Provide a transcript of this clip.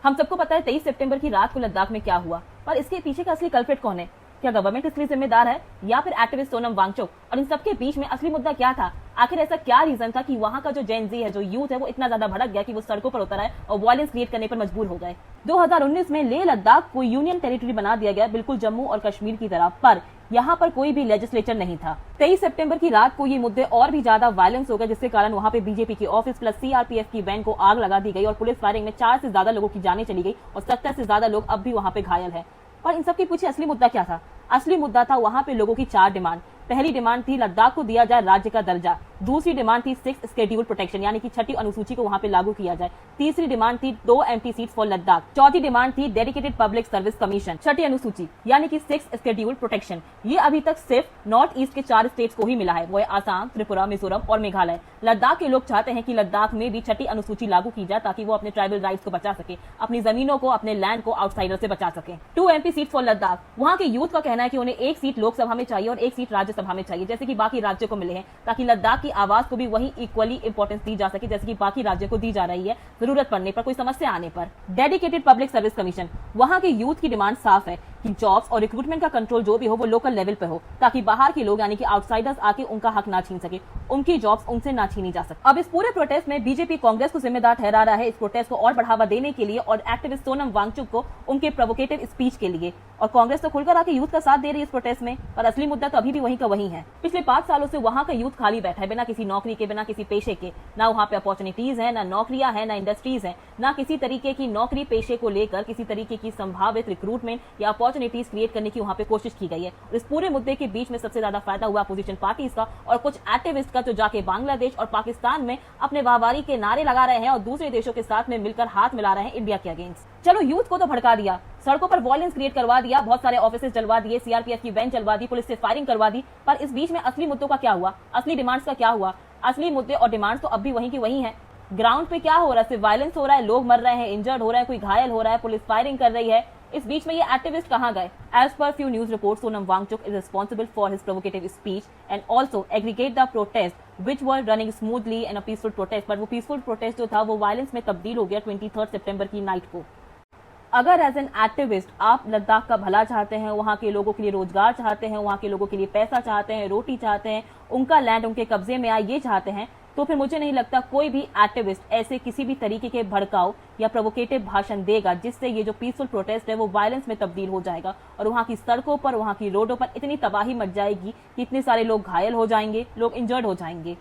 हम सबको पता है 23 सितंबर की रात को लद्दाख में क्या हुआ, पर इसके पीछे का असली कल्प्रिट कौन है? क्या गवर्नमेंट इसके लिए जिम्मेदार है या फिर एक्टिविस्ट सोनम वांगचुक? और इन सबके बीच में असली मुद्दा क्या था? आखिर ऐसा क्या रीजन था कि वहां का जो जेन जी है, जो यूथ है, वो इतना ज्यादा भड़क गया कि वो सड़कों पर उतर आए और वायलेंस क्रिएट करने पर मजबूर हो गए। 2019 में लेह लद्दाख को यूनियन टेरिटरी बना दिया गया, बिल्कुल जम्मू और कश्मीर की तरह, पर यहाँ पर कोई भी लेजिस्लेचर नहीं था। 23 सितंबर की रात को ये मुद्दे और भी ज्यादा वायलेंस हो गए, जिसके कारण वहाँ पे बीजेपी की ऑफिस प्लस सीआरपीएफ की वैन को आग लगा दी गई और पुलिस फायरिंग में 4 से ज्यादा लोगों की जानें चली गई और 70 से ज्यादा लोग अब भी वहाँ पे घायल हैं। और इन सब के पीछे असली मुद्दा क्या था? असली मुद्दा था वहाँ पे लोगों की 4 डिमांड। पहली डिमांड थी लद्दाख को दिया जाए राज्य का दर्जा। दूसरी डिमांड थी 6th शेड्यूल प्रोटेक्शन, यानी कि 6ठी अनुसूची को वहाँ पे लागू किया जाए। तीसरी डिमांड थी 2 एम्प्टी सीट्स फॉर लद्दाख। चौथी डिमांड थी डेडिकेटेड पब्लिक सर्विस कमीशन। 6ठी अनुसूची यानी कि 6th शेड्यूल प्रोटेक्शन, ये अभी तक सिर्फ नॉर्थ ईस्ट के 4 स्टेट्स को ही मिला है, वो है आसाम, त्रिपुरा, मिजोरम और मेघालय। लद्दाख के लोग चाहते हैं कि लद्दाख में भी 6ठी अनुसूची लागू की जाए ताकि वो अपने ट्राइबल राइट्स को बचा सके, अपनी जमीनों को, अपने लैंड को आउटसाइडर से बचा सके। 2 एमपी सीट फॉर लद्दाख, वहाँ के यूथ का कहना है कि उन्हें 1 सीट लोकसभा में चाहिए और 1 सीट राज्यसभा में चाहिए, जैसे कि बाकी राज्यों को मिले हैं, ताकि लद्दाख की आवाज को भी वही इक्वली इंपॉर्टेंस दी जा सके जैसे कि बाकी राज्यों को दी जा रही है जरूरत पड़ने पर, कोई समस्या आने पर। डेडिकेटेड पब्लिक सर्विस कमीशन, वहां के यूथ की डिमांड साफ है कि जॉब्स और रिक्रूटमेंट का कंट्रोल जो भी हो वो लोकल लेवल पे हो, ताकि बाहर के लोग यानी कि आउटसाइडर्स आके उनका हक ना छीन सके, उनकी जॉब्स उनसे ना छीनी जा सके। अब इस पूरे प्रोटेस्ट में बीजेपी कांग्रेस को जिम्मेदार ठहरा रहा है इस प्रोटेस्ट को और बढ़ावा देने के लिए और एक्टिविस्ट सोनम वांगचुक को उनके प्रोवोकेटिव स्पीच के लिए। और कांग्रेस तो खुलकर आके यूथ का साथ दे रही है इस प्रोटेस्ट में, पर असली मुद्दा तो अभी भी वहीं का वहीं है। पिछले 5 सालों से वहां का यूथ खाली बैठा है, बिना किसी नौकरी के, बिना किसी पेशे के। ना वहां पे अपॉर्चुनिटीज है, ना नौकरियां है, ना इंडस्ट्रीज है, ना किसी तरीके की नौकरी पेशे को लेकर किसी तरीके की संभावित रिक्रूटमेंट या अपॉर्चुनिटीज क्रिएट करने की वहां पे कोशिश की गई है। और इस पूरे मुद्दे के बीच में सबसे ज्यादा फायदा हुआ अपोजिशन पार्टीज का और कुछ एक्टिविस्ट का, जो जाके बांग्लादेश और पाकिस्तान में अपने वाहवारी के नारे लगा रहे हैं और दूसरे देशों के साथ में मिलकर हाथ मिला रहे हैं इंडिया के अगेंस्ट। चलो यूथ को तो भड़का दिया, सड़कों पर वायलेंस क्रिएट करवा दिया, बहुत सारे ऑफिसेज जलवा दिए, सीआरपीएफ की वैन चलवा दी, पुलिस से फायरिंग करवा दी, पर इस बीच में असली मुद्दों का क्या हुआ? असली डिमांड्स का क्या हुआ? असली मुद्दे और डिमांड्स तो अब भी वहीं की वहीं हैं। ग्राउंड पे क्या हो रहा है? सिर्फ वायलेंस हो रहा है, लोग मर रहे हैं, इंजर्ड हो रहे हैं, कोई घायल हो रहा है, पुलिस फायरिंग कर रही है। इस बीच में ये एक्टिविस्ट कहां गए? As per few news reports, Sonam Wangchuk is responsible for his provocative speech and also aggregate the protests which were running smoothly and a peaceful protest, पर वो peaceful protest जो था वो वायलेंस में तब्दील हो गया 23 सितंबर की नाइट को। अगर एज एन एक्टिविस्ट आप लद्दाख का भला चाहते हैं, वहाँ के लोगों के लिए रोजगार चाहते हैं, वहाँ के लोगों के लिए पैसा चाहते हैं, रोटी चाहते हैं, उनका लैंड उनके कब्जे में आए ये चाहते हैं, तो फिर मुझे नहीं लगता कोई भी एक्टिविस्ट ऐसे किसी भी तरीके के भड़काऊ या प्रोवोकेटिव भाषण देगा जिससे ये जो पीसफुल प्रोटेस्ट है वो वायलेंस में तब्दील हो जाएगा और वहाँ की सड़कों पर, वहाँ की रोडों पर इतनी तबाही मच जाएगी कि इतने सारे लोग घायल हो जाएंगे, लोग इंजर्ड हो जाएंगे।